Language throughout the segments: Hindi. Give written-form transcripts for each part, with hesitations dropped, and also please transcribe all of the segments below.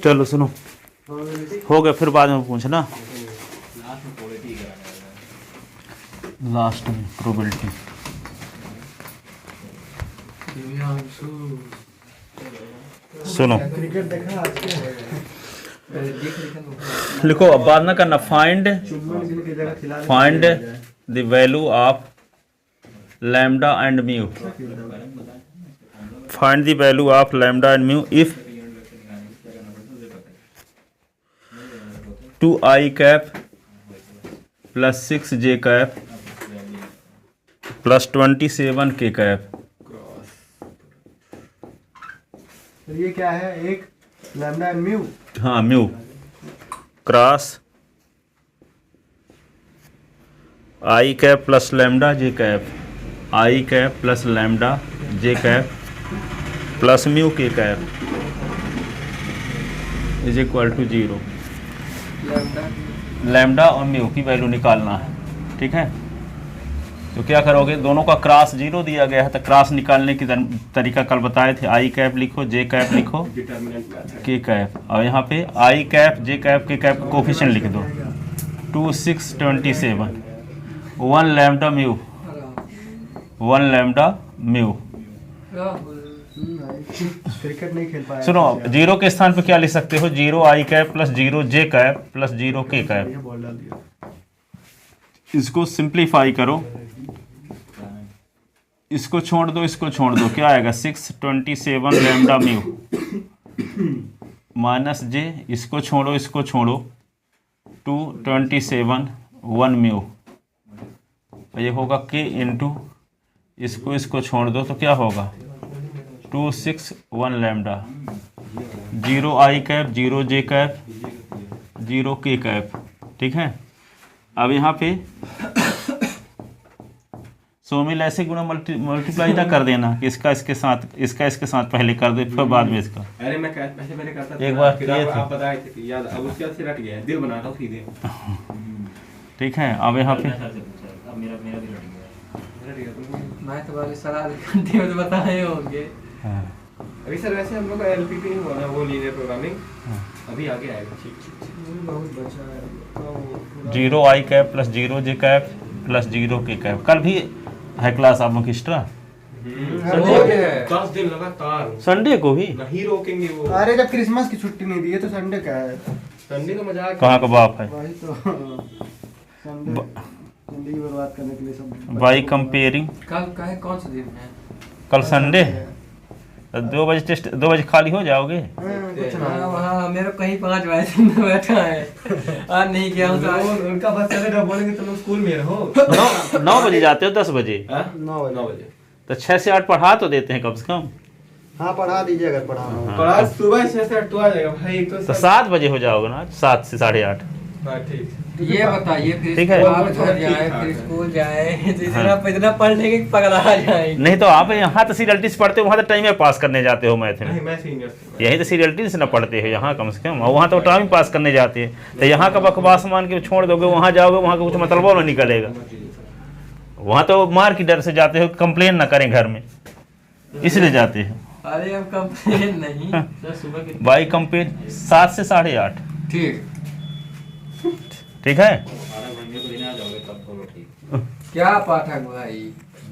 चलो सुनो, हो गया, फिर बाद में पूछना। लास्ट में प्रोबेबिलिटी। सुनो, लिखो, अब बात ना करना। Find the value of lambda and mu. Find the value of lambda and mu if 2i cap plus 6j cap plus 27k cap. तो ये क्या है? एक लैम्डा एंड म्यू। हाँ, mu cross i cap plus lambda j cap, i cap plus lambda j cap plus mu k cap is equal to 0। Lambda और म्यू की वैल्यू निकालना है, ठीक है। तो क्या करोगे, दोनों का क्रॉस 0 दिया गया है, तो क्रॉस निकालने की तरीका कल बताए थे। आई कैप लिखो, जे कैप लिखो, के कैप, और यहाँ पे आई कैप जे कैप के कैप का कोफिशिएंट लिख दो 2 6 27। 1 lambda mu, 1 lambda mu. Cricket नहीं खेल पाया। सुनो, 0 के स्थान पे क्या लिख सकते हो? 0 आई कैप प्लस 0 जे कैप प्लस 0 के कैप। इसको सिंप्लीफाई करो, इसको छोड़ दो, इसको छोड़ दो, क्या आएगा? 6 27 लैम्डा म्यू माइनस जे, इसको छोड़ो, इसको छोड़ो, 2 27 1 म्यू। ये होगा के इंटू, इसको छोड़ दो, तो क्या होगा? 2 6 1 लैम्डा। 0 आई कैप, 0 जे कैप, 0 के कैप, ठीक है। अब यहाँ पे सोमिल ऐसे गुणा मल्टीप्लाई ना कर देना कि इसका इसके साथ पहले कर दे, फिर बाद में इसका। अरे मैं पहले मैंने करता था, एक बार फिर किए थे, आप बताए थे याद, अब उसके बाद से रट गया, दिल बना रहा हूं सीधे। ठीक है। अब यहाँ पे मेरा भी लड़ गया। मैं तो वाले सलाह करते हो तो बताए होंगे। हाँ। अभी सर वैसे हम लोग का एलपीपी नहीं हुआ ना, वो लीनियर प्रोग्रामिंग अभी आगे आएगा। बहुत बचा है। 0 आई कैप प्लस 0 जे कैप प्लस 0 के कैप। कल भी है क्लास आप एक्स्ट्रा, 10 दिन लगातार, संडे को भी नहीं रोकेंगे वो। अरे जब क्रिसमस की छुट्टी नहीं दी है तो संडे क्या है? संडे का मजाक। कहाँ का बाप है? वही तो संडे जिंदगी बर्बाद करने के लिए सब। बाई कंपेयरिंग, कल का है, कौन सा दिन है? कल संडे है, 2 बजे टेस्ट, 2 बजे खाली हो जाओगे। कुछ ना वहाँ मेरे कहीं 5 बजे से बैठा है, आज नहीं गया हूँ तो उनका बस चलेगा, बोलेंगे तुम लोग स्कूल में रहो। 9 बजे जाते हो, 10 बजे, 9 बजे तो 6 से 8 पढ़ा तो देते हैं कम से कम। हाँ पढ़ा दीजिए अगर पढ़ाना हो। और आज सुबह 6 से 8 तो आ जाएगा भाई, तो 7 बजे हो जाओगे ना, 7 से 8:30। हाँ ठीक। ये बताइए फिर ठीक है। आप घर जाए फिर स्कूल जाए तो इतना पढ़ने के पगला जाए। नहीं तो आप यहाँ तो सीरियलिटी से पढ़ते हो, वहाँ तो टाइम में पास करने जाते हो मैथ में। नहीं मैं सीनियर, यही तो सीरियलिटी से ना पढ़ते हो यहाँ कम से कम, और वहाँ तो टाइम पास करने जाते हैं। तो यहाँ का बकवास मान के छोड़ दोगे, वहाँ जाओगे, वहाँ का कुछ मतलब नहीं निकलेगा। वहाँ तो मार की डर से जाते हो, कंप्लेन ना करें घर में, इसलिए जाते हो। अरे अब कंप्लेन नहीं, बाई कंपेयर 7 से 8:30। ठीक ठीक है। क्या पाठक भाई,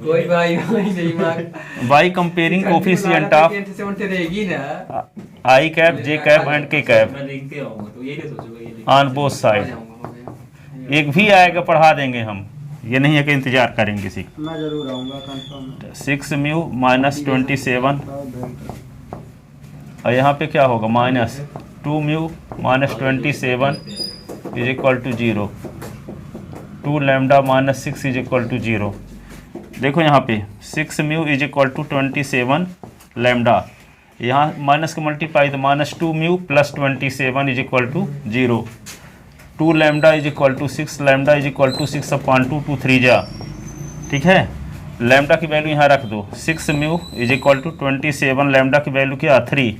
कोई भाई नहीं मार। बाई कंपेयरिंग कोफिशिएंट ऑफ से रहेगी ना, आई कैप जे कैप एंड के कैप मैं लिखते रहूंगा तो यही सोचूंगा, ऑन बोथ साइड। एक भी आएगा पढ़ा देंगे हम, ये नहीं है कि इंतजार करेंगे किसी का। मैं जरूर आऊंगा कंफर्म। 6 म्यू माइनस 27, और यहाँ पे क्या होगा? Minus 2 mu minus 27 is equal to 0। 2 lambda minus 6 is equal to 0। देखो यहाँ पे 6 mu is equal to 27 lambda, यहाँ माइनस का मल्टीप्लाई तो minus 2 mu plus 27 is equal to 0। 2 lambda is equal to 6 lambda is equal to 6/2 2 3 जा। ठीक है। लैम्डा की वैल्यू यहाँ रख दो, 6 mu is equal to 27, lambda की वैल्यू क्या? 3।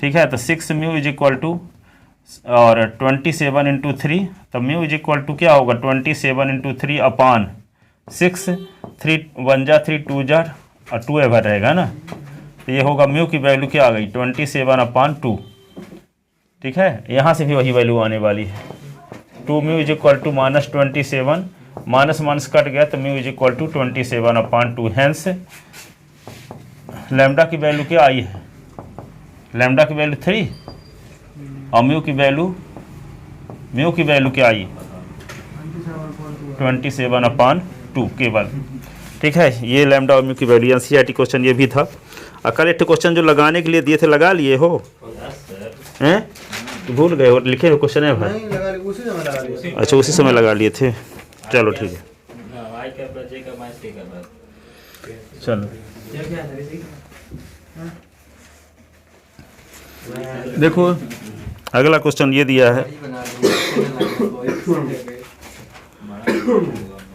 ठीक है। तो 6 म्यू इज इक्वल टू और 27 इंटू 3, तो म्यू इज इक्वल टू क्या होगा? 27 इंटू 3 अपॉन 6, 3 1 जा 3 2 जा और 2 एवर रहेगा ना, तो ये होगा म्यू की वैल्यू क्या आ गई 27/2। ठीक है, यहाँ से भी वही वैल्यू आने वाली है। 2 mu is equal to -27, minus minus cut गया तो mu is equal to 27/2। Hence lambda की वैल्यू क्या आई है, लैम्डा की वैल्यू 3 और म्यू की वैल्यू क्या आई 27/2 केवल। ठीक है, ये लैम्डा और म्यू की वैल्यू। एनसीईआरटी क्वेश्चन ये भी था। कल एक क्वेश्चन जो लगाने के लिए दिए थे लगा लिए हो हैं, भूल गए हो, लिखे हुए क्वेश्चन है भाई? नहीं लगा लिया, उसी समय लगा लिया। अच्छा उसी समय लगा लिए थे, चलो ठीक है। आई का प्लस जे का माइनस टी का प्लस। चलो ये क्या है इसी देखो अगला क्वेश्चन ये दिया है, बना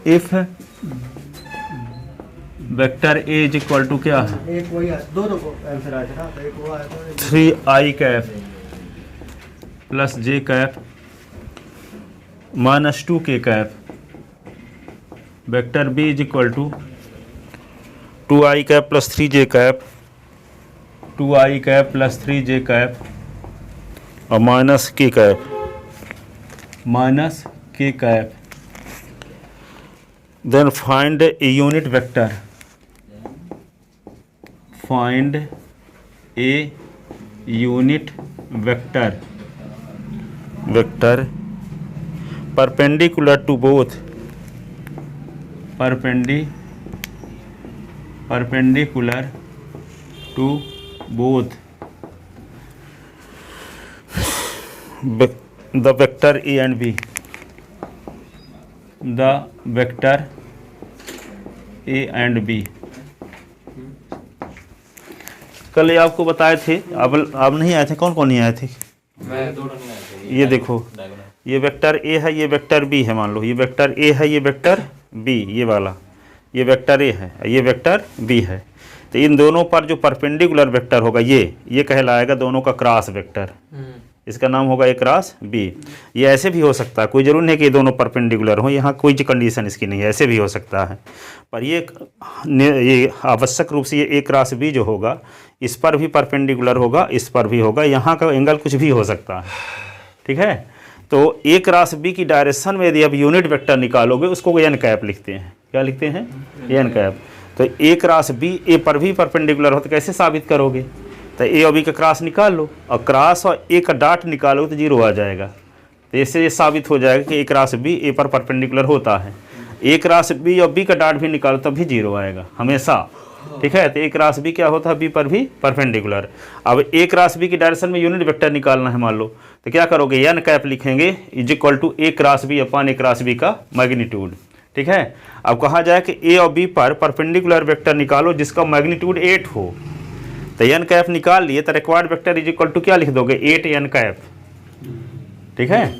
if vector A is equal to क्या है एक वही दोनों को आंसर आया था, एक वो आया था 3i cap plus J cap minus 2k cap, vector B is equal to 2i cap plus 3j cap, 2i cap plus 3j cap और minus k cap. Then find a unit vector, find a unit vector, vector perpendicular to both, perpendicular to both the vector A and b, the vector A and b. कल ये आपको बताए थे, अब नहीं आए थे, कौन कौन नहीं आए थे? मैं दोनों नहीं आए थे। ये देखो ये वेक्टर ए है, ये वेक्टर बी है, मान लो ये वेक्टर ए है, ये वेक्टर बी, ये वाला ये वेक्टर ए है, ये वेक्टर बी है। तो इन दोनों पर जो परपेंडिकुलर वेक्टर होगा ये कहलाएगा दोनों का क्रॉस वेक्टर, इसका नाम होगा ए क्रॉस बी। ये ऐसे भी हो सकता है, कोई जरूर नहीं कि ये दोनों परपेंडिकुलर हो, यहाँ कोई कंडीशन इसकी नहीं है, ऐसे भी हो सकता है। पर ये आवश्यक रूप से ये ए क्रॉस बी जो होगा इस पर भी परपेंडिकुलर होगा, इस पर भी होगा, यहाँ का एंगल कुछ भी हो सकता है। ठीक है, तो ए क्रॉस बी की डायरेक्शन में यदि आप यूनिट वेक्टर निकालोगे उसको एन कैप लिखते हैं। क्या लिखते हैं? N cap. तो ए क्रॉस बी ए पर भी परपेंडिकुलर हो तो कैसे साबित करोगे? तो ए और बी का क्रॉस निकाल लो और क्रॉस और ए का डॉट निकालो तो जीरो आ जाएगा। तो इससे ये साबित हो जाएगा कि ए क्रॉस बी ए पर परपेंडिकुलर होता है। ए क्रॉस बी और बी का डॉट भी निकालो तब भी जीरो आएगा हमेशा। ठीक है, तो ए क्रॉस बी क्या होता है? बी पर भी परपेंडिकुलर। अब ए क्रॉस बी की डायरेक्शन में यूनिट वेक्टर निकालना है मान लो, तो क्या करोगे? एन कैप लिखेंगे is equal to A cross B upon A cross B का मैग्नीट्यूड। ठीक है, अब कहा जाए कि ए और बी पर परपेंडिकुलर वेक्टर निकालो जिसका मैग्नीट्यूड 8 हो। तो एन कैप निकाल लिए तो required vector is equal to क्या लिख दोगे? 8 एन कैप। ठीक है,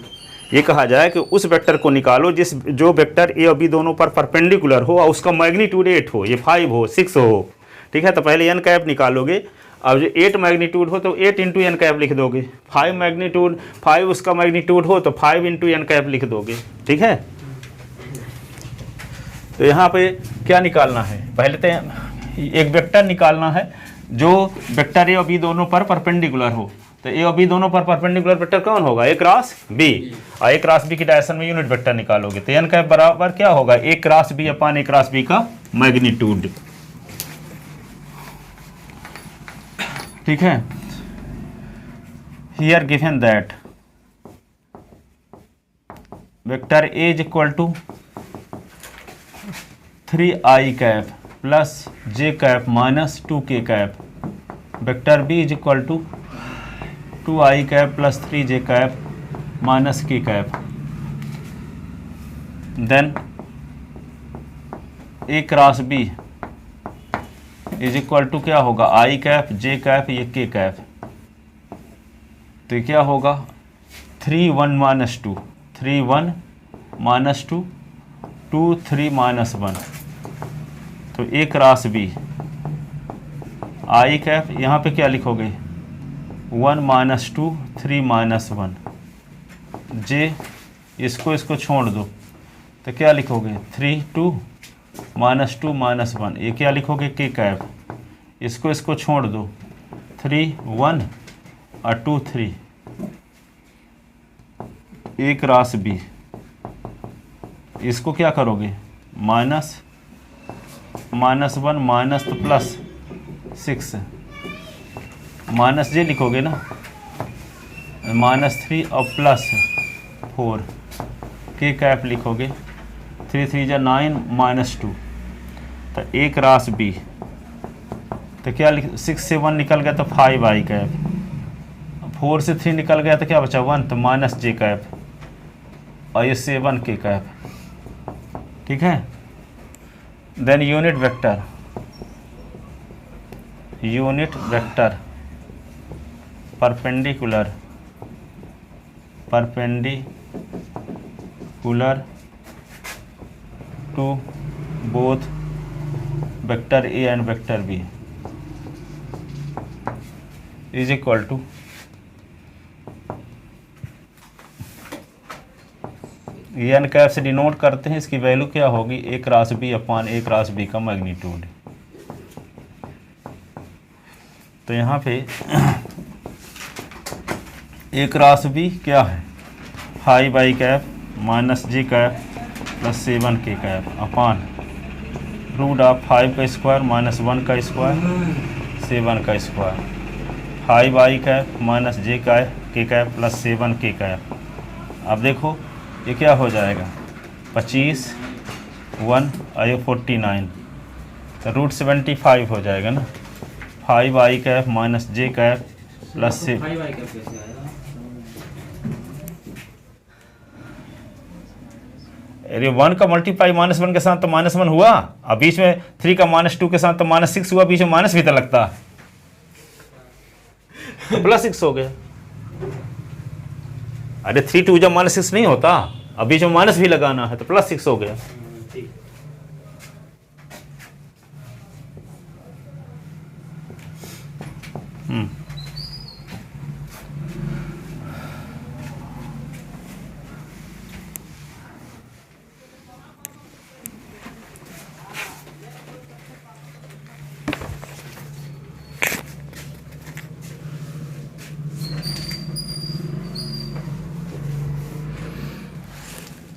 ये कहा जाए कि उस वेक्टर को निकालो जो वेक्टर ए और बी दोनों पर परपेंडिकुलर हो और उसका मैग्नीट्यूड 8 हो, ये 5 हो, 6 हो। ठीक है, तो पहले एन कैप निकालोगे। अब जो 8 मैग्नीट्यूड हो तो 8 इंटू एन कैप लिख दोगे। 5 मैग्नीट्यूड 5 उसका मैग्नीट्यूड हो तो 5 इंटू एन कैप लिख दोगे। ठीक है, तो यहाँ पे क्या निकालना है? पहले तो एक वेक्टर निकालना है जो वेक्टर ए और बी दोनों पर परपेंडिकुलर हो। तो ए और बी दोनों पर परपेंडिकुलर वेक्टर कौन होगा? A cross B. और ए क्रॉस बी की डायरेक्शन में यूनिट वेक्टर निकालोगे तो एन कैप बराबर क्या होगा? A cross B upon A cross B का मैग्नीट्यूड। ठीक है, here given that vector A is equal to 3i cap plus J cap minus 2k cap, vector B is equal to 2i cap plus 3j cap minus k cap. Then A cross B is equal to क्या होगा? i कैप जे कैप ये k कैप। तो क्या होगा? 3 1 माइनस 2 3 1 माइनस 2 2 3 माइनस 1। तो ए क्रॉस बी आई कैप यहाँ पे क्या लिखोगे? 1 माइनस 2 3 माइनस 1 जे, इसको छोड़ दो तो क्या लिखोगे? 3 2 माइनस 2 माइनस 1। ये क्या लिखोगे? के कैप। इसको छोड़ दो, 3 1 और 2 3, ए क्रॉस बी, इसको क्या करोगे माइनस -1 माइनस तो प्लस 6, माइनस जे लिखोगे ना, -3 और प्लस 4 के कैप लिखोगे, 3 3 जा 9 -2, तो ए क्रॉस बी, तो क्या 6 से 1 निकल गया तो 5 आई कैप, 4 से 3 निकल गया तो क्या बचा 1, तो माइनस जे कैप, और ये 7 के कैप। ठीक है, then unit vector perpendicular to both vector A and vector B is equal to N cap से डिनोट करते हैं, इसकी वैल्यू क्या होगी, A cross B upon A cross B का मैग्नीट्यूड। तो यहाँ पे ए क्रॉस बी क्या है, 5 I cap minus J cap plus 7 K cap upon root of 5 का स्क्वायर माइनस 1 का स्क्वायर 7 का स्क्वायर, 5 आई कैप माइनस जे के कैप प्लस 7 के कैप। अब देखो ये क्या हो जाएगा, 25 1 और ये 49, तो रूट 75 हो जाएगा ना, 5 I cap minus J cap plus से 5 आई कैप कैसे आएगा? अरे 1 का मल्टीप्लाई -1 के साथ तो -1 हुआ, अब बीच में 3 का -2 के साथ तो -6 हुआ, बीच में माइनस भी तो लगता है, तो +6 हो गया। अरे 3 2 जब -6 नहीं होता, अब बीच में माइनस भी लगाना है तो +6 हो गया। ठीक।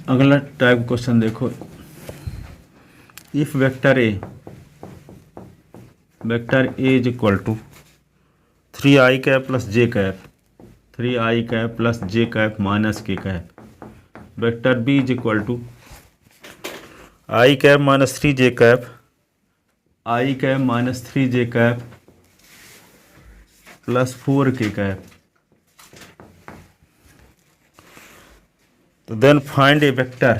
अगला टाइप क्वेश्चन देखो, if vector A is equal to 3 I cap plus J cap, 3 I cap plus J cap minus के cap, vector B is equal to I cap minus 3 J cap, i cap minus 3 J cap plus 4 के कैप, तो then find a vector,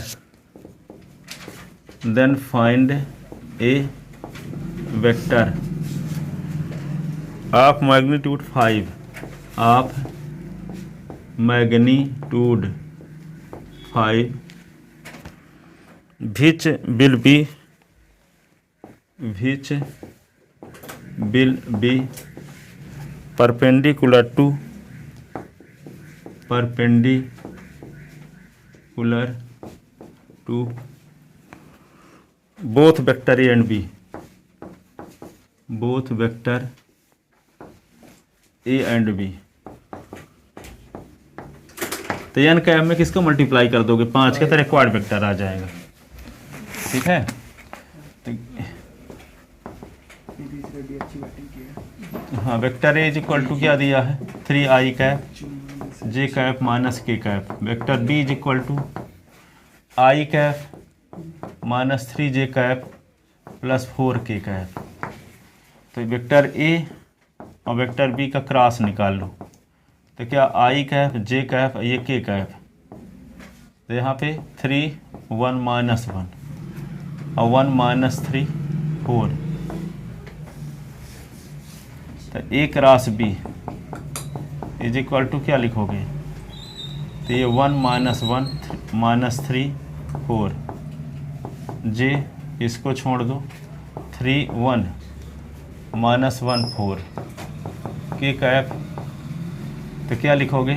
of magnitude 5, of magnitude 5, which will be perpendicular to both vector A and B, both vector A and B। तो एन कैप में किसको मल्टीप्लाई कर दोगे, 5 के तरह क्वाड वेक्टर आ जाएगा। ठीक है, तो हाँ, vector A is equal to क्या दिया है, 3 आई कैप जे कैप माइनस के cap, vector B is equal to I cap minus 3 J cap plus 4 के कैप। तो वेक्टर ए और वेक्टर बी का क्रॉस निकाल लो, तो क्या आई कैप जे कैप ये के कैप, तो यहाँ पे 3 1 -1 और 1 -3 4, तो ए cross B is equal to क्या लिखोगे, तो ये 1 -3 4, जे इसको छोड़ दो, 3 1 -1 4 के कैप, तो क्या लिखोगे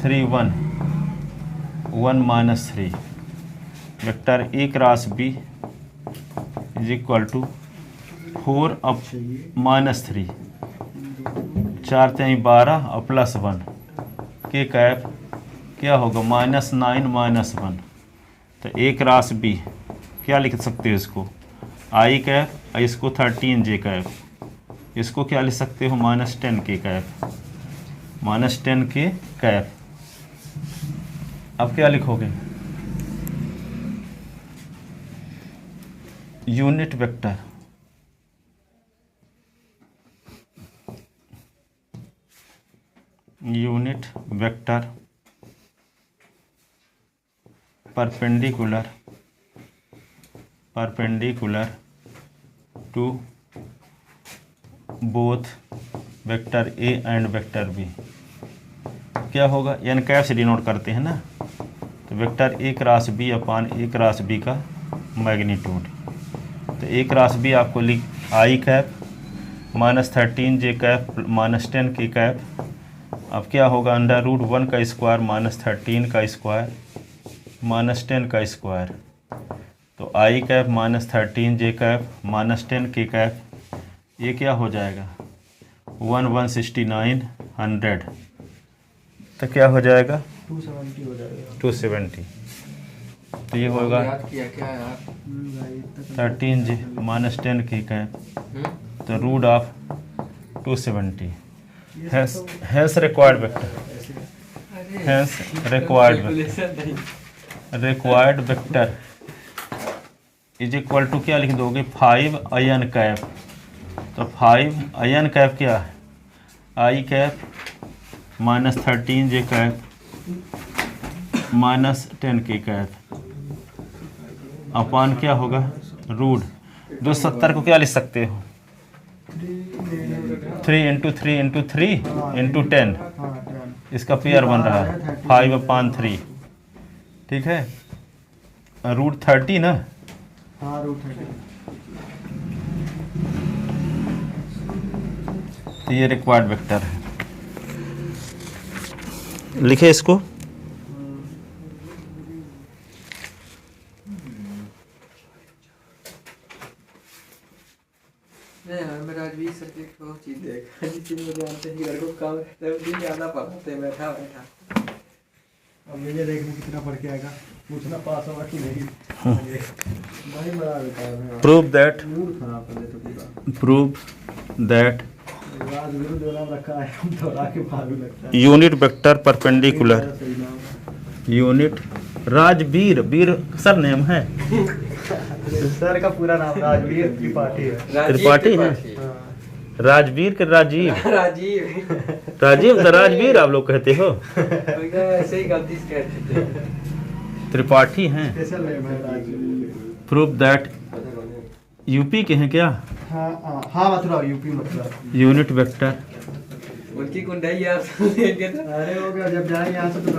3 1 1 -3, vector A cross B is equal to 4 अब -3, 4 3 12 और +1 के कैप क्या होगा -9 -1। तो A क्रॉस B क्या लिख सकते हो इसको I कैप, और इसको 13J कैप, इसको क्या लिख सकते हो -10 के कैप, -10 के कैप। अब क्या लिखोगे unit vector, unit vector perpendicular to both vector A and vector B. क्या होगा एन कैप से डिनोट करते हैं ना, तो vector A cross B upon A cross B का मैग्नीट्यूड। तो ए क्रॉस बी आपको लिख आई कैप -13J कैप -10 के कैप। अब क्या होगा √1 का स्क्वायर -13 का स्क्वायर -10 का स्क्वायर। तो आई कैप -13J कैप -10 के कैप, ये क्या हो जाएगा 1,169,100। तो क्या हो जाएगा 270 हो जाएगा। 270। तो ये होगा याद किया क्या यार? भाई इतना 13J -10 के कैप, तो √270 hence required vector, hence required vector is equal to क्या लिख दोगे 5 अयन कैप। तो 5 अयन कैप क्या है आई कैप -13J कैप -10 के कैप अपान क्या होगा रूट 270 को क्या लिख सकते हो 3 × 3 × 3 × 10, इसका पेयर बन रहा है 5/3, ठीक है √30 ना। हाँ √30। तो ये रिक्वायर्ड वेक्टर है, लिखे इसको। नहीं यार, मैं राजवीर सर की एक चीज देखा जिससे मुझे जानते हैं कि लड़कों को काम रहता है दिन ज़्यादा पढ़ाते हैं बैठा बैठा। अब मुझे देखने कितना पढ़ के आएगा, पूछना पास होगा कि नहीं। भाई बड़ा बेकार है। प्रूव दैट मूड खराब कर देते पूरा। प्रूव दैट राजगुरु जो नाम रखा है हम दोहरा के भालू लगता है। यूनिट वेक्टर परपेंडिकुलर, सही नाम यूनिट राजवीर, वीर सर नेम है, है। सर का पूरा नाम राजवीर त्रिपाठी है। त्रिपाठी है? हाँ। राजवीर के राजीव, राजीव राजीव तो राजवीर आप लोग कहते हो, उनका ऐसे ही गलती से कहते थे। त्रिपाठी हैं। स्पेशल नेम है राजवीर। प्रूव दैट यूपी के हैं क्या हाँ हाँ हाँ Mathura UP Mathura. Unit vector उनकी कुंडली आप लेंगे तो अरे हो गया जब जाएंगे यहाँ से तो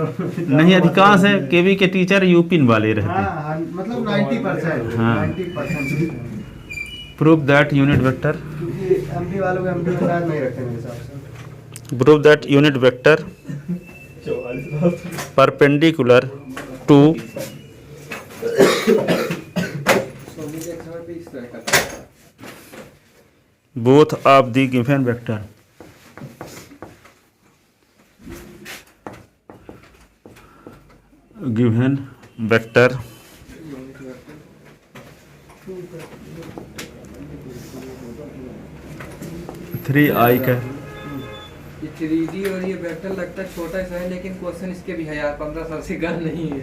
नहीं, अधिकांश है केवी के टीचर यूपी वाले रहते हैं। हाँ मतलब 90%। हाँ। 90%। प्रूव दैट यूनिट वेक्टर, क्योंकि एमपी वालों को एमपी में शायद नहीं रखते मेरे हिसाब से। Prove that unit vector perpendicular to सोनी के समय पे इस तरह का था। Both of the given vector given vector 3i का ये 3D और ये वेक्टर लगता है छोटा सा है, लेकिन क्वेश्चन इसके भी है यार 15 साल से गन नहीं है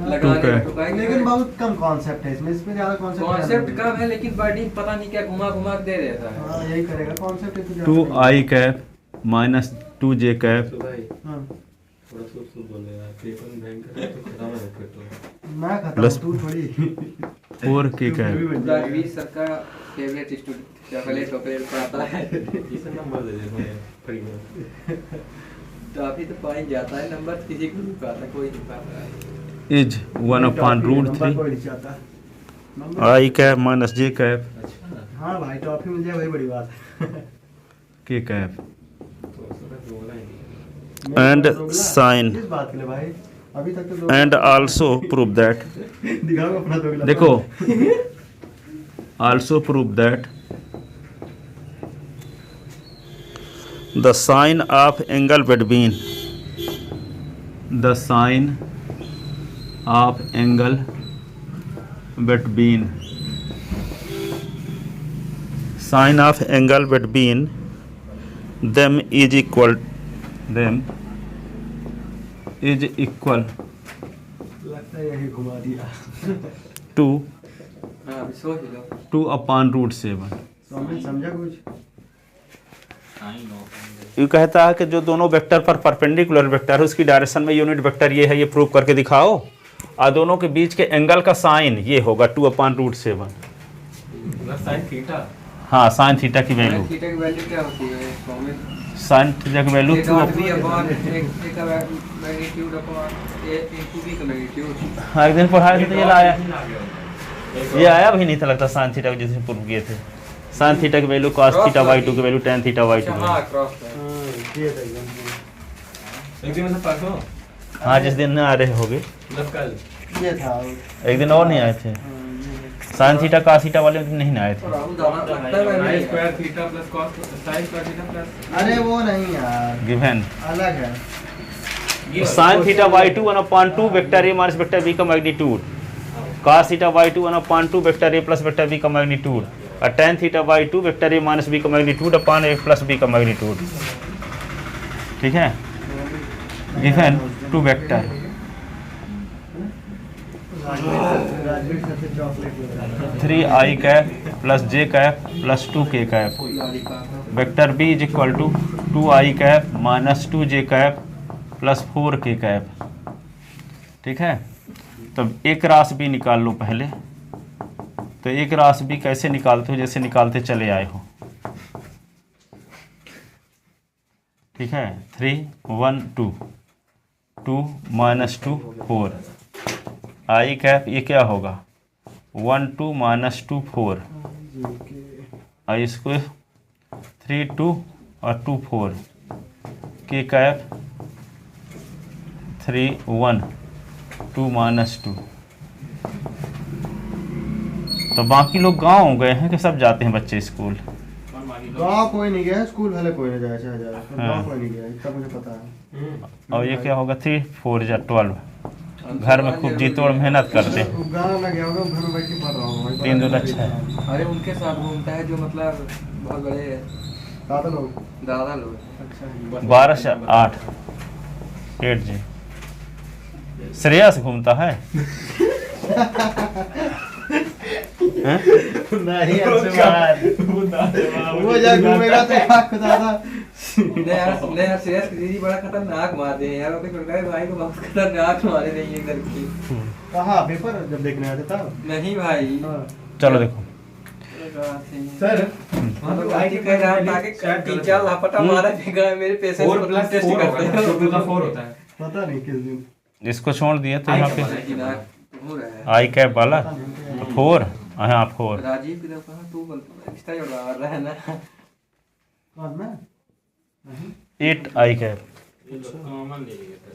लगाने ठीक है। का। तो लेकिन बहुत कम कॉन्सेप्ट है इसमें ज्यादा कॉन्सेप्ट कम है, लेकिन वर्डिंग पता नहीं क्या घुमा घुमा के दे देता है। हाँ यही करेगा कॉन्सेप्ट है तो ज्यादा 2i कैप -2j कैप नहीं। हाँ थोड़ा सूद बोल रहे यार, पेपर में बैंक का तो खत्म है फिर तो। मैं खाता प्लस हूँ तू थोड़ी 4k कैप राजवीर सर का फेवरेट स्टूडेंट चॉकलेट चॉकलेट पढ़ाता है। इसे नंबर दे दे मैं फ्री में। तो अभी तो पाई जाता है नंबर, किसी को नहीं पाता, कोई नहीं पाता है। इज 1/√3 कोई नहीं चाहता number. i cap -j cap हाँ भाई टॉफी मिल जाए वही बड़ी बात है। k कैप तो उसने बोला ही नहीं। And मेरे को रोक ला। sign. किस बात के लिए भाई अभी तक तो and also prove that दिखाओ अपना दोगला। देखो also prove that the sine of angle between, the sine of angle between, sine of angle between them is equal, them is equal लगता है यही घुमा दिया। to हाँ अभी सोच लो। 2 upon root 7। समझ समझा कुछ? ये कहता है कि जो दोनों वेक्टर पर परपेंडिकुलर वेक्टर है उसकी डायरेक्शन में यूनिट वेक्टर ये है, ये प्रूव करके दिखाओ। और दोनों के बीच के एंगल का साइन ये होगा 2 upon root 7। Sine theta. हाँ साइन थीटा की वैल्यू, थीटा की वैल्यू क्या होती है? साइन थीटा की वैल्यू एक 2। आर बी अपॉन एक का magnitude upon A into B का मैग्नीट्यूड। हाँ एक दिन पढ़ाए थे तो ये लाया, ये आया भी नहीं था लगता साइन थीटा को जिसे प्रूव किए थे। साइन थीटा की वैल्यू cos थीटा बाई 2 की वैल्यू tan थीटा बाई 2। हाँ क्रॉस है। ये था एकदम। एक दिन मतलब परसों हाँ जिस दिन आ रहे होगे, मतलब कल। ये था। एक दिन और नहीं आए थे। साइन थीटा cos थीटा वाले दिन नहीं आए थे। और हम दाना लगता है साइन नहीं square theta plus cos sine square theta plus अरे वो नहीं यार, गिवन अलग है। Sine theta by 2 1 upon 2 vector a minus vector B का magnitude, cos theta by 2 1 upon 2 vector A plus vector B का मैग्नीट्यूड, और tan theta by 2 vector a minus b का magnitude upon a plus b का मैग्नीट्यूड। ठीक है, गिवन 2 वेक्टर। राजवीर सबसे चॉकलेट ले रहा है। 3i cap plus j cap plus 2k cap, vector b is equal to 2i cap minus 2j cap plus 4k cap. ठीक है, तब एक राशि b निकाल लो पहले। तो एक राशि b कैसे निकालते हो, जैसे निकालते चले आए हो। ठीक है, 3 1 2 2 माइनस 2 4 i कैप ये क्या होगा 1 2 माइनस 2 4 आई स्क्वायर 3 2 और 2 4 के कैप 3 1 2 माइनस 2। तो बाकी लोग गांव गए हैं कि सब जाते हैं बच्चे स्कूल? गाँव कोई नहीं गया, स्कूल वाले कोई नहीं जाए, चाहे जाए गाँव कोई नहीं गया, इतना मुझे पता है। और ये क्या होगा 3 4 या 12। घर में खूब जी तोड़ मेहनत करते हैं। गाँव में गया होगा, घर में बैठ के पढ़ रहा हूँ। 3 दूना 6। अरे उनके साथ घूमता है जो मतलब बहुत बड़े दादा लोग। दादा लोग। अच्छा 12 से 8 8 जी। श्रेयस घूमता है? नहीं हमसे बाहर वो जा घूमेगा तो खुदा था। नहीं यार श्रेयस की दीदी बड़ा खतरनाक मारते हैं यार, उसके भाई को बहुत खतरनाक मारे नहीं है इधर की। कहाँ पेपर जब देखने आते था? नहीं भाई चलो देखो सर मतलब भाई कह रहा था कि 3-4 लापता मारा फेंका है, मेरे पेशेंट को टेस्ट करते हैं। 4 होता है। पता नहीं किस दिन। इसको छोड़ दिए तो यहाँ पे हो रहा है। आई कैप वाला 4। हाँ 4। राजीव की तरफ कहा तू रिश्ता जोड़ा रहा है ना। कौन मैं? 8 आई कैप। कॉमन ले लिया था।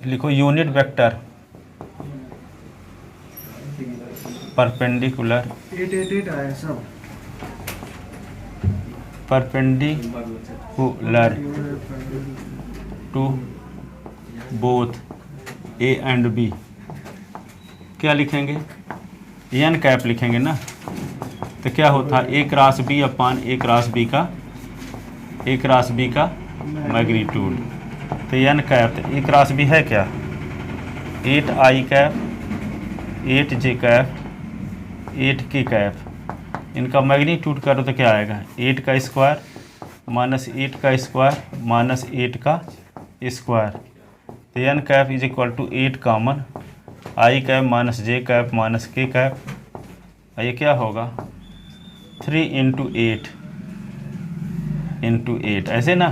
लिखो यूनिट वेक्टर परपेंडिकुलर 8 आया सब। Perpendicular to both A and B. क्या लिखेंगे? एन कैप लिखेंगे ना। तो क्या होता है एक रास बी अपान एक रास बी का मैग्नीट्यूड। तो एन कैप एक रास बी है क्या 8 आई कैप 8 जे कैप 8 के कैप। इनका मैग्नीट्यूड करो तो क्या आएगा 8 का स्क्वायर माइनस 8 का स्क्वायर माइनस 8 का स्क्वायर। तो N cap is equal to 8 common I cap minus J cap minus के कैप। ये क्या होगा 3 इंटू 8 ऐसे ना।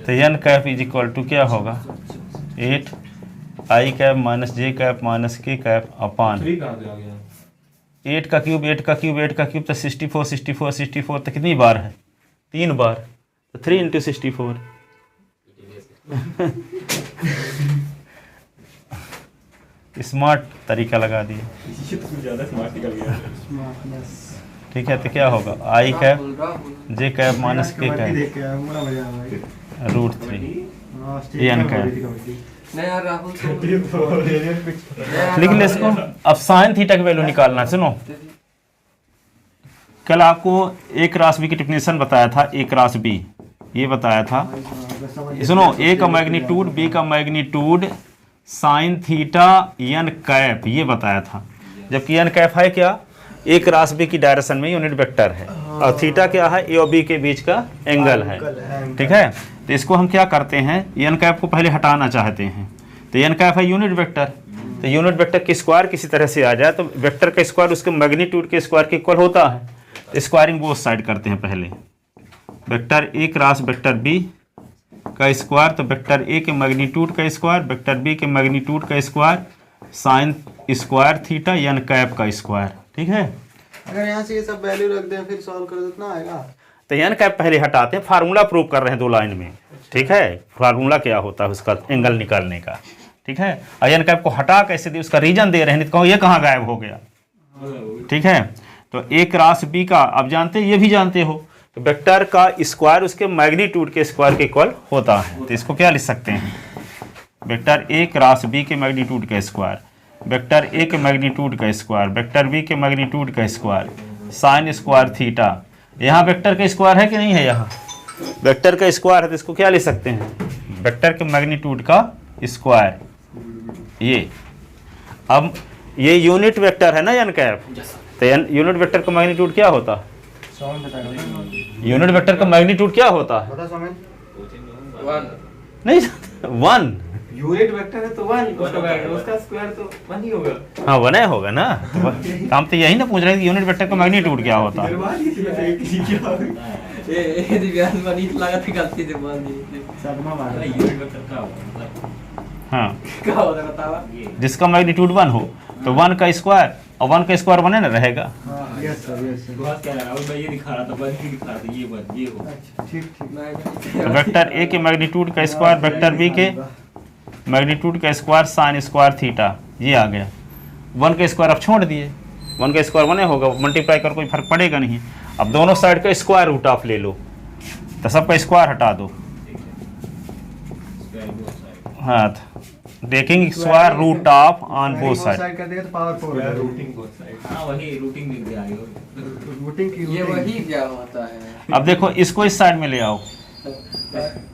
तो N cap is equal to क्या होगा 8 I cap minus J cap minus के कैप अपान 8 का क्यूब 8 का क्यूब 8 का क्यूब तो 64 64 64 तो कितनी बार है 3 बार। तो 3 इंटू 64 स्मार्ट तरीका लगा दिए। ज़्यादा स्मार्ट निकल गया। ठीक है, तो क्या होगा आई कैप राहुल जे कैप माइनस के कबड्डी कैप देख के आया हूँ, बड़ा मजा आ रहा है। रूट 3। हाँ, स्टेट ये में अनका है। हो रही थी कबड्डी। नहीं यार राहुल तो लिख ले इसको। अब साइन थीटा की वैल्यू निकालना है। सुनो, कल आपको ए क्रॉस बी की डेफिनेशन बताया था, ए क्रॉस बी ये बताया था। सुनो, ए का मैग्नीट्यूड बी का magnitude sine theta N cap ये बताया था, जबकि एन कैप है क्या, ए क्रॉस बी की डायरेक्शन में यूनिट वेक्टर है, और थीटा क्या है, ए और बी के बीच का एंगल है। ठीक है, तो इसको हम क्या करते हैं, एन कैप को पहले हटाना चाहते हैं, तो एन कैप है यूनिट वेक्टर, तो यूनिट वेक्टर की स्क्वायर किसी तरह से आ जाए तो वेक्टर का स्क्वायर उसके मैग्नीट्यूड के स्क्वायर के इक्वल होता है। स्क्वायरिंग बोथ साइड करते हैं पहले, vector A cross vector B का स्क्वायर, तो वेक्टर ए के मैग्नीट्यूड का स्क्वायर वेक्टर बी के मैग्नीट्यूड का square sine square theta N cap का स्क्वायर। ठीक है, अगर यहाँ से ये सब वैल्यू रख दें फिर सॉल्व कर दो कितना आएगा? तो एन कैप पहले हटाते हैं, फार्मूला प्रूव कर रहे हैं 2 लाइन में। ठीक है, फार्मूला क्या होता है उसका एंगल निकालने का। ठीक है, और एन कैप को हटा कैसे दिए उसका रीजन दे रहे हैं, नहीं तो कहो ये कहाँ गायब हो गया। ठीक है, तो ए क्रॉस बी का आप जानते ये भी जानते हो, तो वेक्टर का स्क्वायर उसके मैग्नीट्यूड के स्क्वायर के इक्वल होता है। तो इसको क्या लिख सकते हैं, वेक्टर ए क्रॉस बी के मैग्नीट्यूड का स्क्वायर वेक्टर ए के मैग्नीट्यूड का स्क्वायर वेक्टर बी के मैग्नीट्यूड का स्क्वायर साइन स्क्वायर थीटा। यहाँ वेक्टर का स्क्वायर है कि नहीं है, यहाँ वेक्टर का स्क्वायर है, तो इसको क्या लिख सकते हैं, वेक्टर के मैग्नीट्यूड का स्क्वायर। ये अब ये यूनिट वेक्टर है ना एन कैप, तो यूनिट वेक्टर का मैग्नीट्यूड क्या होता है, यूनिट वेक्टर का मैग्नीट्यूड क्या होता है, बता सोमेन। नहीं 1 यूनिट वेक्टर है तो 1 उसका स्क्वायर तो 1 ही होगा। हाँ 1 होगा ना, तो हम तो यही ना पूछ रहे हैं कि यूनिट वेक्टर का मैग्नीट्यूड क्या होता है। ये दिव्यांश बनी लगा थी गलती से मान दी सदमा मारा। यूनिट वेक्टर का होगा, हाँ, क्या होता है बतावा। जिसका मैग्नीट्यूड 1 हो तो 1 का स्क्वायर, और 1 का स्क्वायर 1 है ना रहेगा। Yes sir, yes sir. बात क्या राहुल भाई ये दिखा रहा था, बस ये दिखा रहा था, ये बस ये हो। अच्छा, ठीक ठीक। तो वेक्टर ए के मैग्नीट्यूड का स्क्वायर वेक्टर बी के मैग्नीट्यूड का स्क्वायर साइन स्क्वायर थीटा ये आ गया। 1 का स्क्वायर अब छोड़ दिए, 1 का स्क्वायर 1 होगा, मल्टीप्लाई कर कोई फर्क पड़ेगा नहीं। अब दोनों साइड का स्क्वायर रूट ऑफ ले लो, तो सबका स्क्वायर हटा दो। हाँ, taking square root of on both side. कर देगा तो पावर 4 हो जाएगा। Rooting both side. हाँ वही रूटिंग दिख गया रूटिंग की ये रूटिंग। वही क्या होता है। अब देखो इसको इस साइड में ले आओ,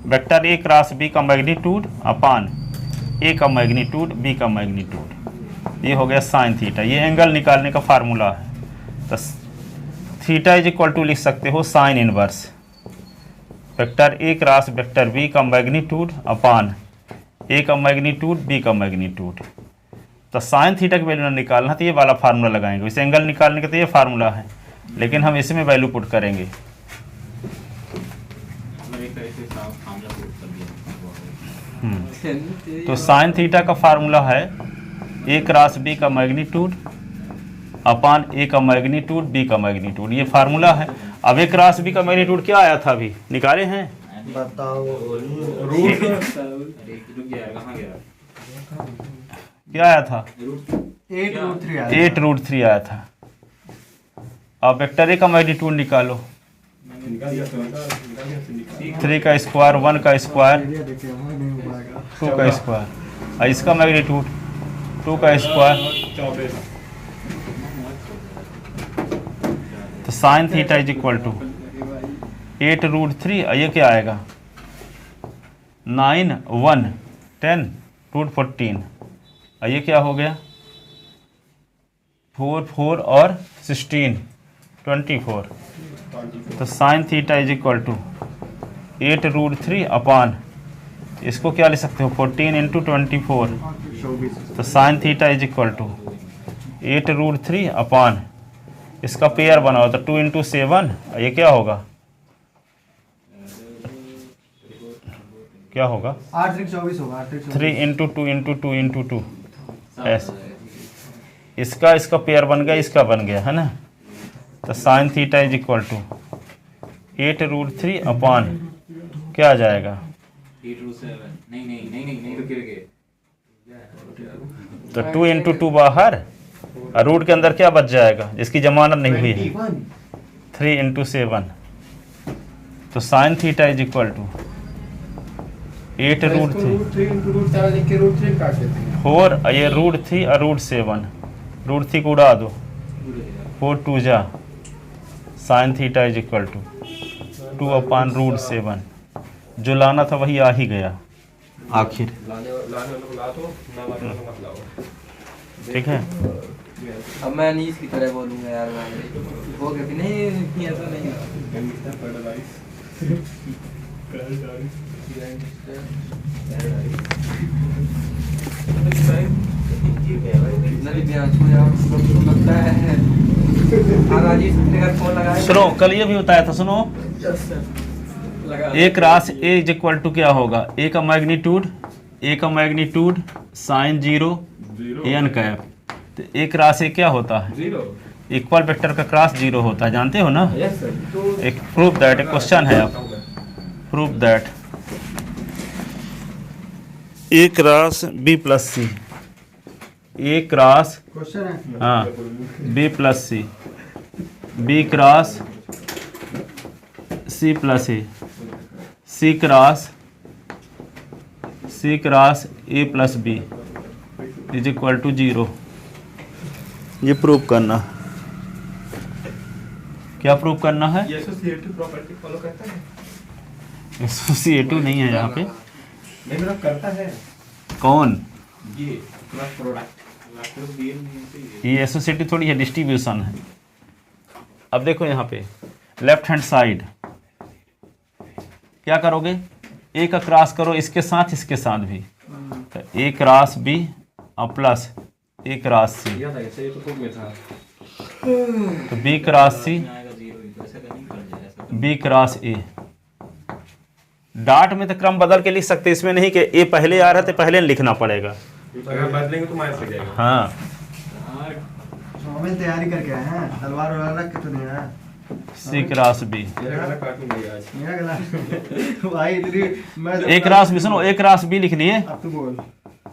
वेक्टर ए क्रॉस बी का मैग्नीट्यूड अपान ए का मैग्नीट्यूड बी का मैग्नीट्यूड, ये हो गया साइन थीटा। ये एंगल निकालने का फार्मूला है, तो थीटा इज इक्वल टू लिख सकते हो sine inverse vector A cross vector B का मैग्नीट्यूड अपान ए का मैग्नीट्यूड बी का मैग्नीट्यूड। तो साइन थीटा की वैल्यू निकालना तो ये वाला फार्मूला लगाएंगे, इस एंगल निकालने का तो ये फार्मूला है, लेकिन हम इसमें वैल्यू पुट करेंगे। तो साइन थीटा का फार्मूला है ए क्रॉस बी का मैग्नीट्यूड अपान ए का मैग्नीट्यूड बी का मैग्नीट्यूड, ये फार्मूला है। अब ए क्रॉस बी का मैग्नीट्यूड क्या आया था, अभी निकाले हैं, बताओ। रुक गया, कहाँ गया? क्या आया था, 8√3 आया। 8√3 आया था। अब वेक्टर ए का मैग्नीट्यूड निकालो, 3 का स्क्वायर 1 का स्क्वायर ये देखिए हमें नहीं हो पाएगा। 2 का स्क्वायर, और इसका मैग्नीट्यूड 2 का स्क्वायर। तो sine theta is equal to 8√3, ये क्या आएगा 9 1 10√14, और ये क्या हो गया 4 4 और 16 24। तो sine theta is equal to 8√3 upon इसको क्या लिख सकते हो 14 इंटू 24। 24। तो sine theta is equal to 8√3 upon इसका पेयर बनाओ तो 2 इंटू 7, ये क्या होगा, क्या होगा 8 3 24 होगा। 8 3 3 इंटू 2 इंटू 2 इंटू 2 ऐसे। इसका पेयर बन गया, इसका बन गया है ना। तो sine theta is equal to 8√3 upon क्या आ जाएगा 8/7 नहीं रुके तो 2 इंटू 2 बाहर, और रूट के अंदर क्या बच जाएगा जिसकी जमानत नहीं हुई है 3 इंटू 7, तो sine theta is equal to 8 root 3 लिख के रूट 3 काट देते हैं। 4, ये रूट 3 और रूट 7, रूट 3 को उड़ा दो, 4 2 जा, sine theta is equal to 2 upon root 7। जो लाना था वही आ ही गया आखिर। ठीक है, अब मैं अनीस की तरह बोलूंगा यार, मैं हो गया कि नहीं, ऐसा नहीं कितना भी ध्यान से यार, सबको लगता है राजेश अपने घर फोन लगाया। सुनो, कल ये भी बताया था, सुनो, लगा एक रास ए इज इक्वल टू क्या होगा, ए का मैग्नीट्यूड साइन 0 एन कैप। तो एक रास ए क्या होता है, इक्वल वेक्टर का क्रॉस 0 होता है, जानते हो ना। Yes sir. एक प्रूफ दैट, एक क्वेश्चन है, आप proof that A cross B plus C, A cross, question है। हाँ, B plus C, B cross C plus A, C cross A plus B is equal to 0। ये प्रूव करना, क्या प्रूव करना है, एसोसिएटिव प्रॉपर्टी फॉलो करता है। एसोसिएटिव नहीं है यहाँ पे, नहीं मतलब करता है कौन, ये क्रॉस प्रोडक्ट। ये एसोसिएटिव थोड़ी है, डिस्ट्रीब्यूशन है। अब देखो यहाँ पे लेफ्ट हैंड साइड क्या करोगे, ए का क्रॉस करो इसके साथ भी, तो ए क्रॉस बी और प्लस ए क्रॉस सी, याद आ गया, सही तो खूब में था। तो बी क्रॉस सी, आएगा 0 ही, तो ऐसा नहीं कर जाए ऐसा। बी क्रॉस ए। डाट में तो क्रम बदल के लिख सकते, इसमें नहीं कि ए पहले आ रहा है तो पहले लिखना पड़ेगा। अगर बदलेंगे तो माइनस हो जाएगा। हाँ, स्वामी तैयारी करके आए हैं, तलवार वाला रख के तो नहीं आया। सी क्रॉस बी, मेरा गला काटूंगा आज। मेरा गला भाई इधर मैं ए क्रॉस बी, सुनो, ए क्रॉस बी लिख लिए, अब तू बोल।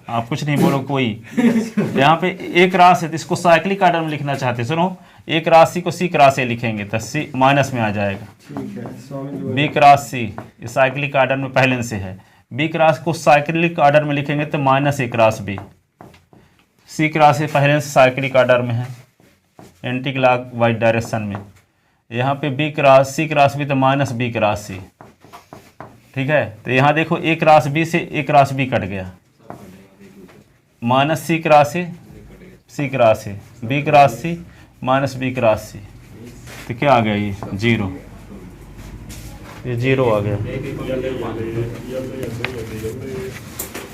आप कुछ नहीं बोलो कोई। यहाँ पे ए क्रॉस है तो इसको साइक्लिक ऑर्डर में लिखना चाहते, सुनो, ए क्रॉस सी को सी क्रॉस ए लिखेंगे तो सी माइनस में आ जाएगा। ठीक है, स्वामी जी बी क्रॉस सी, ये साइक्लिक ऑर्डर में पहले से है, बी क्रॉस को साइक्लिक ऑर्डर में लिखेंगे तो minus A cross B, C cross A पहले से साइक्लिक ऑर्डर में है, एंटी क्लॉक वाइज डायरेक्शन में। यहाँ पे b cross c cross b तो माइनस बी क्रॉस सी। ठीक है, तो यहाँ देखो ए क्रॉस बी से ए क्रॉस बी कट गया, minus c cross a, C cross a, b cross C minus b cross c, तो क्या आ गया, ये 0, ये 0 आ गया।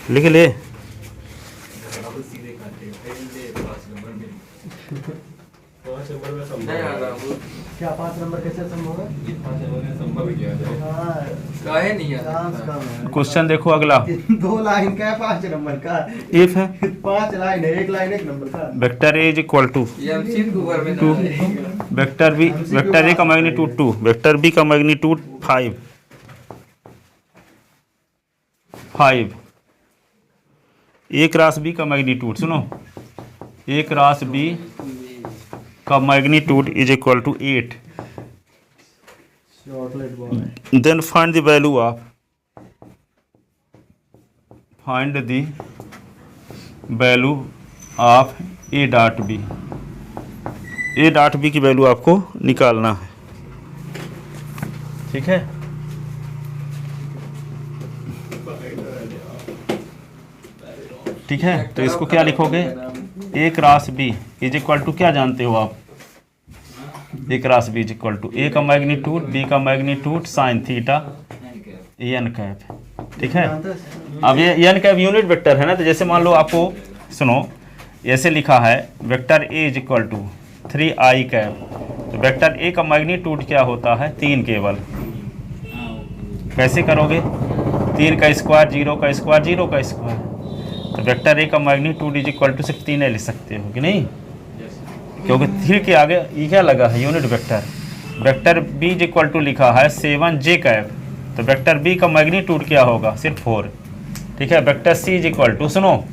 लिख ले, नहीं आ रहा हूँ। क्या 5 नंबर कैसे संभव है? संभव किया जाए। हाँ, काहे नहीं आ चांस सकता? कम है। क्वेश्चन देखो अगला, 2 लाइन का है 5 नंबर का, इफ है 5 लाइन है, 1 लाइन 1 नंबर का। Vector A is equal to ये हम सिर्फ ऊपर में 2, ना आएगा। वेक्टर बी, वेक्टर ए का मैग्नीट्यूड 2, वेक्टर बी का मैग्नीट्यूड 5, ए क्रॉस बी का मैग्नीट्यूड, सुनो, ए क्रॉस बी का magnitude is equal to 8। Chocolate boy. Then find the value of, find the value of A dot B, A dot B की वैल्यू आपको निकालना है। ठीक है, ठीक है, तो इसको क्या लिखोगे, a cross B is equal to, क्या जानते हो आप, a cross B is equal to a का मैग्नीट्यूड बी का magnitude sine theta N cap. ठीक है, अब ये एन कैप यूनिट वेक्टर है ना, तो जैसे मान लो आपको, सुनो, ऐसे लिखा है vector A is equal to 3i cap, तो वेक्टर ए का मैग्नीट्यूड क्या होता है, 3 केवल। कैसे करोगे, 3 का स्क्वायर 0 का स्क्वायर 0 का स्क्वायर, तो वेक्टर ए का मैग्नीट्यूड इज इक्वल टू सिर्फ 3 लिख सकते हो कि नहीं, क्योंकि 3 के आगे ये क्या लगा है, unit vector. Vector B is equal to लिखा है 7j कैप, तो वेक्टर बी का मैग्नीट्यूड क्या होगा, सिर्फ 4। ठीक है, vector C is equal to, सुनो,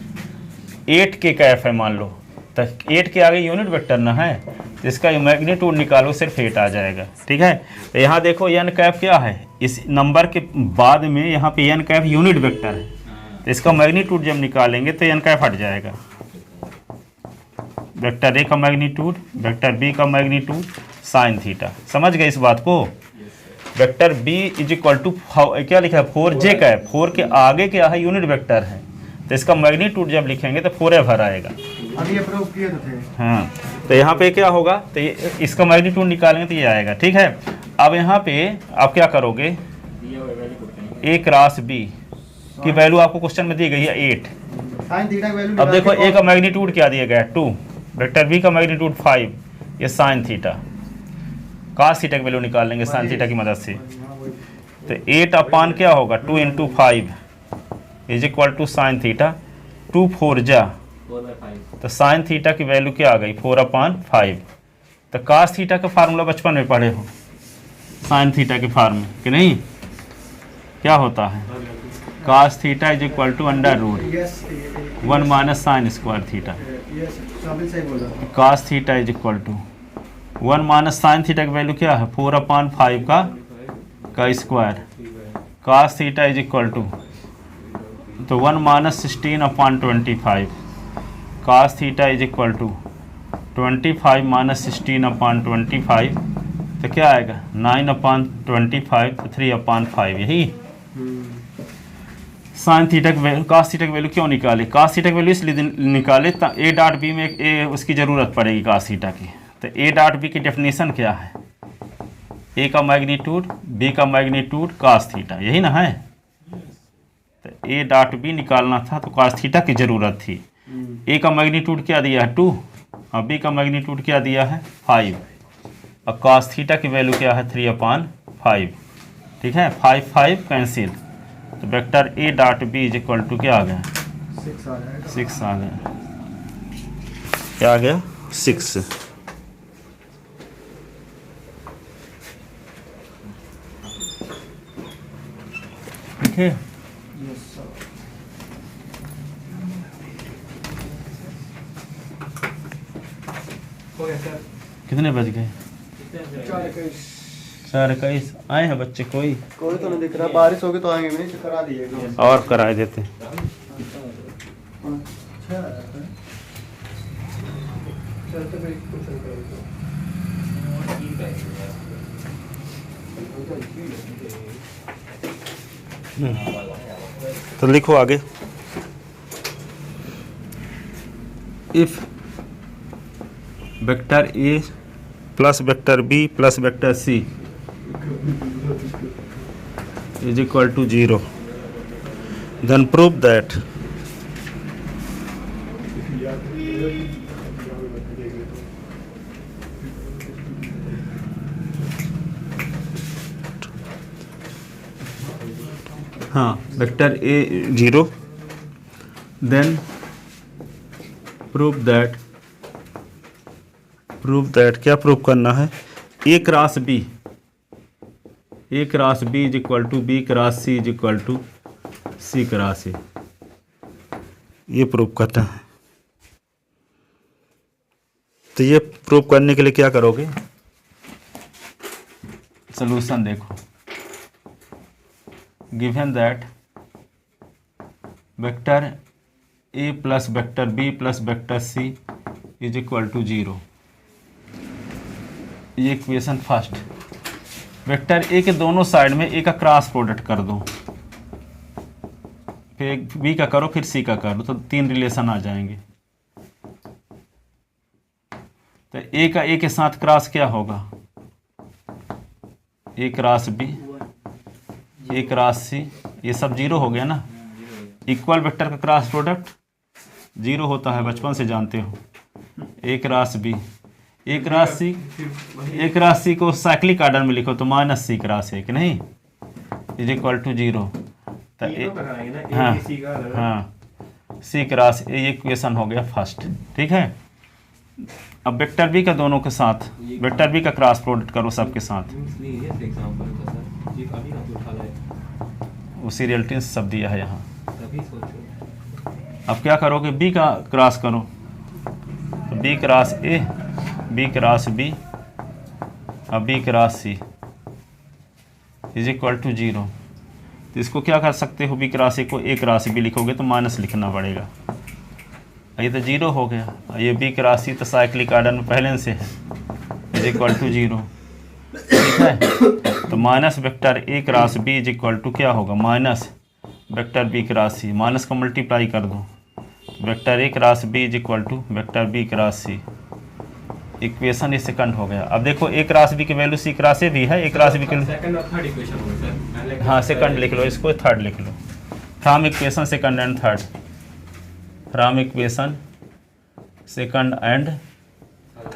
8 के कैप है मान लो, तो 8 के आगे यूनिट वेक्टर ना है, तो इसका मैग्नीट्यूड निकालो, सिर्फ 8 आ जाएगा। ठीक है, तो यहाँ देखो एन कैप क्या है, इस नंबर के बाद में यहाँ पे एन कैप यूनिट वेक्टर है, तो इसका मैग्नीट्यूड जब निकालेंगे तो एन कैप हट जाएगा। वेक्टर ए का मैग्नीट्यूड, वेक्टर बी का मैग्नीट्यूड साइन थीटा। समझ गए इस बात को? Vector B is equal to क्या लिखा है 4j कैप, 4 के आगे क्या है यूनिट वेक्टर है, तो इसका मैग्नीट्यूड जब लिखेंगे तो 4f आएगा। अभी ये प्रूव किए तो थे। हाँ, तो यहाँ पे क्या होगा, तो ये इसका मैग्नीट्यूड निकालेंगे तो ये आएगा। ठीक है, अब यहाँ पे आप क्या करोगे, ए क्रॉस बी की वैल्यू आपको क्वेश्चन में दी गई है 8। साइन थीटा की वैल्यू अब देखो ए का मैग्नीट्यूड क्या दिया गया है 2, वेक्टर बी का मैग्नीट्यूड 5, ये साइन थीटा, कॉस थीटा की वैल्यू निकाल लेंगे साइन थीटा की मदद से। तो 8 अपान क्या होगा 2 into 5 is equal to sine theta, 2 4 जा, 4/5। तो साइन थीटा की वैल्यू क्या आ गई 4/5। तो कॉस थीटा का फार्मूला बचपन में पढ़े हो, साइन थीटा के फार्मूले कि नहीं, क्या होता है cos theta is equal to under root 1 minus sine square theta. सही बोल रहा हूँ। Cos theta is equal to 1 minus sine theta की वैल्यू क्या है 4/5 का square, cos theta is equal to तो 1 minus 16/25, cos theta is equal to 25 minus 16/25, तो क्या आएगा 9/25, तो 3/5। यही साइन थीटा की वैल्यू, कॉस थीटा की वैल्यू क्यों निकाले, कॉस थीटा की वैल्यू इसलिए निकाले ए डॉट बी में ए उसकी ज़रूरत पड़ेगी कॉस थीटा की। तो ए डॉट बी की डेफिनेशन क्या है, ए का मैग्नीट्यूड, बी का मैग्नीट्यूड, कॉस थीटा, यही ना है। तो ए डॉट बी निकालना था तो कॉस थीटा की ज़रूरत थी। ए का मैग्नीट्यूड क्या दिया है 2 और बी का मैग्नीट्यूड क्या दिया है 5, और कॉस थीटा की वैल्यू क्या है 3/5। ठीक है, 5 5 कैंसिल, तो vector A dot B is equal to क्या आ गया 6 आ गया, क्या आ गया 6। ठीक है, हो गया सर। कितने बज गए 4:21। आए हैं बच्चे कोई तो नहीं दिख रहा, बारिश होगी तो आएंगे नहीं, तो करा दिए और कराए देते। चलते फिर क्वेश्चन करो। तो लिखो आगे, इफ vector A plus vector B plus vector c is equal to 0, then prove that हाँ vector a 0, then prove that क्या प्रूव करना है, ए cross b, a cross B is equal to b cross c is equal to c cross a, ये प्रूव करना है। तो ये प्रूव करने के लिए क्या करोगे, सॉल्यूशन देखो, given that vector A plus vector B plus vector C is equal to 0, ये इक्वेशन फर्स्ट। वेक्टर ए के दोनों साइड में ए का क्रॉस प्रोडक्ट कर दो, फिर बी का करो, फिर सी का करो, तो 3 रिलेशन आ जाएंगे। तो ए का ए के साथ क्रॉस क्या होगा, A cross b, a cross सी, ये सब 0 हो गया ना। इक्वल वेक्टर का क्रॉस प्रोडक्ट 0 होता है, बचपन से जानते हो। ए cross b, a cross C, A cross सी को साइक्लिक ऑर्डर में लिखो तो माइनस सी क्रॉस ए, कि नहीं, इज इक्वल टू 0। तो हाँ हाँ सी क्रॉस ए, ये इक्वेशन हो गया फर्स्ट। ठीक है, अब वेक्टर बी का दोनों के साथ, वेक्टर बी का क्रॉस प्रोडक्ट करो सबके साथ, उसी रिलेटिव सब दिया है यहाँ। अब क्या करोगे, बी का क्रॉस करो, तो b cross a, b cross B और b cross c is equal to 0। तो इसको क्या कर सकते हो, बी क्रॉस ए को ए क्रॉस बी लिखोगे तो माइनस लिखना पड़ेगा। ये तो 0 हो गया। ये बी क्रॉस सी तो साइक्लिक आर्डर में पहले से है, इज इक्वल टू 0। ठीक है, तो minus vector A cross B is equal to क्या होगा, माइनस वेक्टर बी क्रॉस सी, माइनस का मल्टीप्लाई कर दो, vector A cross B is equal to vector B cross C. Equation ये सेकंड हो गया। अब देखो ए क्रॉस बी की वैल्यू सी क्रॉस ए भी है, ए क्रॉस बी की सेकंड और थर्ड इक्वेशन हो सर। हाँ सेकंड लिख लो, इसको थर्ड लिख लो। From equation second and third, from equation second and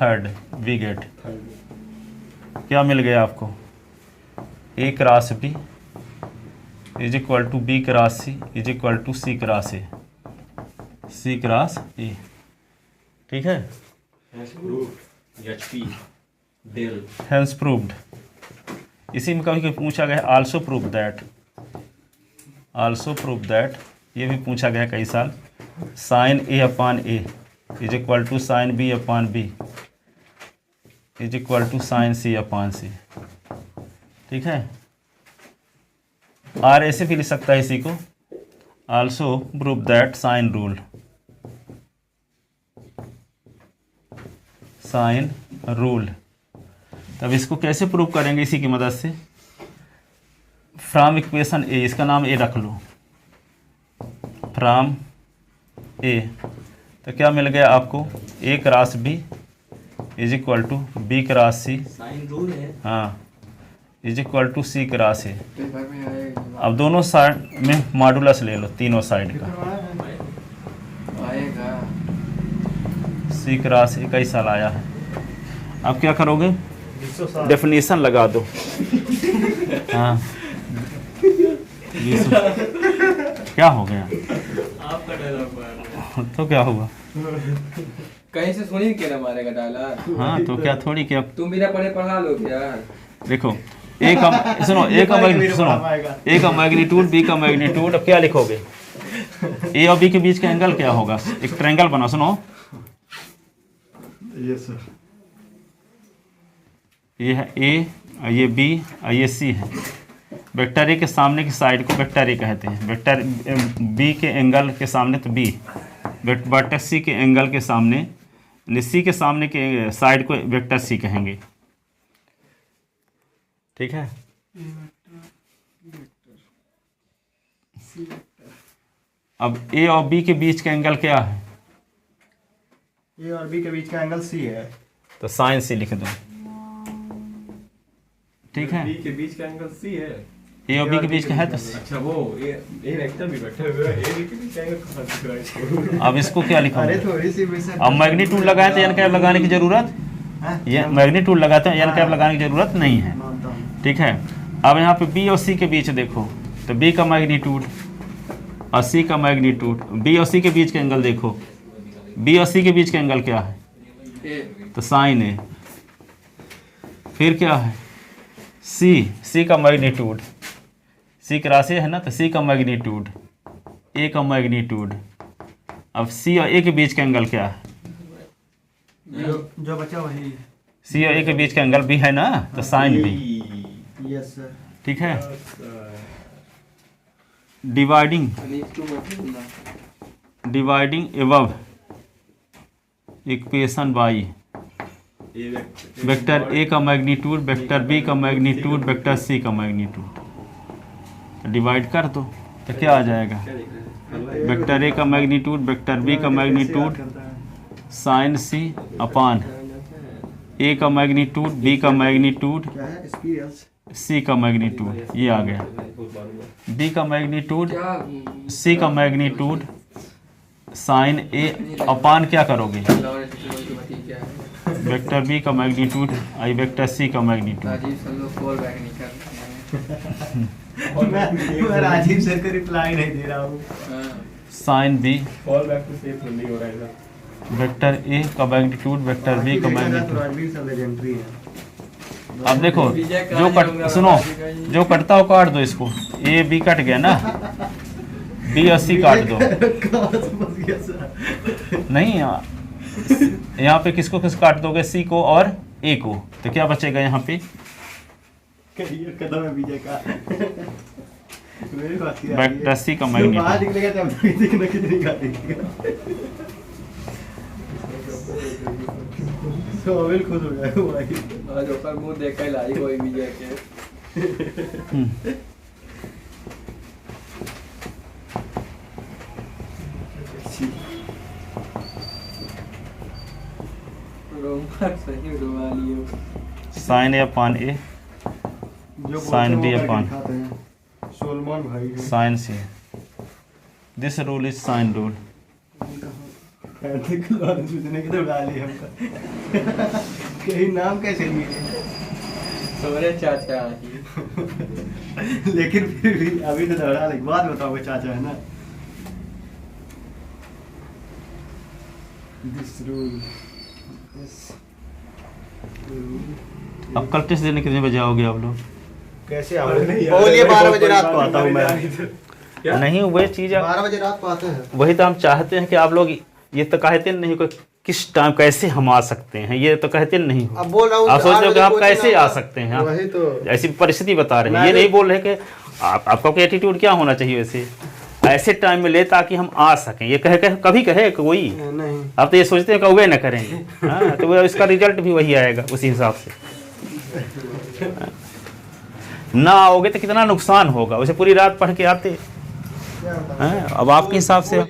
third we get, क्या मिल गया आपको, a cross B is equal to b cross c is equal to c cross a, C cross a. ठीक है, हेंस प्रूव्ड। इसी में कभी पूछा गया also prove that, also prove that, ये भी पूछा गया कई साल। Sine a upon a is equal to sine b upon b is equal to sign C upon सी। ठीक है, आर ऐसे भी लिख सकता है इसी को, also prove that sine rule, sine rule. तब इसको कैसे प्रूव करेंगे, इसी की मदद से। फ्रॉम इक्वेशन ए, इसका नाम ए रख लो, फ्रॉम ए, तो क्या मिल गया आपको, a cross B is equal to b cross c, sine rule है। हाँ, is equal to c cross a. Paper में आएगा। अब दोनों साइड में मॉडुलस ले लो, तीनों साइड का, आएगा सी क्रॉस ए कई साल आया है। अब क्या करोगे, डेफिनेशन लगा दो। हाँ क्या हो गया, आपका डायलॉग तो क्या हुआ, कहीं से सुनी के ना मारेगा डायलॉग। हाँ तो क्या थोड़ी क्या, तुम बिना पढ़े पढ़ा लो यार। देखो ए का सुनो, ए का मैग्नीट्यूड, सुनो ए का मैग्नीट्यूड, बी का मैग्नीट्यूड, अब क्या लिखोगे, ए और बी के बीच का एंगल क्या होगा, एक ट्रायंगल बना, सुनो यस सर, ये है ए और ये बी और ये सी है। वेक्टर ए के सामने की साइड को वेक्टर ए कहते हैं, वेक्टर बी के एंगल के सामने तो बी, वेक्टर सी के एंगल के सामने, सी के सामने के साइड को वेक्टर सी कहेंगे। ठीक है, अब ए और बी के बीच का एंगल क्या है, ए और बी के बीच का एंगल सी है, तो साइन सी लिख दो। ठीक है, बी के बीच का एंगल सी है, ए और बी के बीच का है तो अच्छा वो ए वेक्टर भी बैठे हुए हैं, ए बी के बीच का एंगल कहाँ दिख रहा है इसको? अब इसको क्या लिखोगे, अरे थोड़ी सी वैसे अब मैग्नीट्यूड लगाए तो एन कैप लगाने की जरूरत, ये मैग्नीट्यूड लगाते हैं एन कैप लगाने की जरूरत नहीं है। मानता हूँ। ठीक है, अब यहाँ पे बी और सी के बीच देखो, तो बी का मैग्नीट्यूड और सी का मैग्नीट्यूड, बी और सी के बीच का एंगल देखो, बी और सी के बीच का एंगल क्या है, तो साइन है। फिर क्या है, सी का मैग्नीट्यूड, सी क्रॉस ए है ना, तो सी का मैग्नीट्यूड, ए का मैग्नीट्यूड। अब सी और ए के बीच का एंगल क्या है, जो बचा वही। सी और ए के बीच का एंगल भी है ना, तो साइन बी। यस सर, ठीक है, dividing, dividing above equation by vector A का मैग्नीट्यूड, वेक्टर बी का मैग्नीट्यूड, वेक्टर सी का मैग्नीट्यूड, डिवाइड कर दो तो क्या आ जाएगा, वेक्टर ए का मैग्नीट्यूड, वेक्टर बी का मैग्नीट्यूड, साइन सी अपॉन ए का मैग्नीट्यूड, बी का मैग्नीट्यूड, क्या है एक्सपीरियंस, सी का मैग्नीट्यूड, ये आ गया, बी का मैग्नीट्यूड, सी का मैग्नीट्यूड, साइन ए अपॉन क्या करोगे, वेक्टर बी का मैग्नीट्यूड आई वेक्टर सी का मैग्नीट्यूड। राजीव सर लोग कॉल बैक नहीं कर मैं राजीव सर को रिप्लाई नहीं दे रहा हूँ। Sine B fall back to safe नहीं हो रहा है सर। वेक्टर ए का मैग्नीट्यूड, वेक्टर बी का मैग्नीट्यूड। रणवीर सर लेजेंडरी है। अब देखो जो कट, सुनो जो कटता हो काट दो इसको, ए बी कट गया ना, बी और सी काट दो, कहाँ समझ गया सर? नहीं यहाँ पे किसको किस काट दोगे, सी को और ए को, तो क्या बचेगा यहाँ पे, करियर कदम है विजय का। मेरी बात की वेक्टर सी का बाहर मैग्नीट्यूड। निकलेगा तब देखना कितनी गाड़ेगा। सोहेल खुश हो जाएगा भाई। आज ऊपर मुंह देखा ही लाई कोई विजय के। रोमा सही डुबा लिए। साइन ए अपान ए जो साइन बोलते बी हैं वो अपन। करके खाते हैं। सलमान भाई है। Sine C, this rule is sine rule. कहते कि लॉरेंस पूछने की तो डाली हमका। कहीं नाम कैसे लिए? सोरे चाचा ही। लेकिन फिर भी अभी तो दौड़ा ले, बाद बताओ चाचा है ना। दिस रूल, अब कल टेस्ट देने कितने बजे आओगे आप लोग? कैसे बोलिए 12 बजे रात को आता हूँ मैं। नहीं वही चीज़ 12 बजे रात को आते हैं। वही तो हम चाहते हैं कि आप लोग ये तो कहते नहीं कोई किस टाइम कैसे हम आ सकते हैं, ये तो कहते नहीं हो। अब बोल रहा हूँ आप सोच रहे हो कि आप कैसे आ आप सकते हैं, वही तो ऐसी परिस्थिति बता रहे हैं, ये नहीं बोल रहे कि आपका एटीट्यूड क्या होना चाहिए वैसे ऐसे टाइम में ले ताकि हम आ सकें। ये कभी कहे कोई, नहीं। आप तो ये सोचते हैं कि वे न करेंगे। हाँ, तो वो इसका रिजल्ट भी वही आएगा उसी हिसाब से। ना आओगे तो कितना नुकसान होगा, उसे पूरी रात पढ़ के आते। क्या बताऊं? हैं अब आपके हिसाब से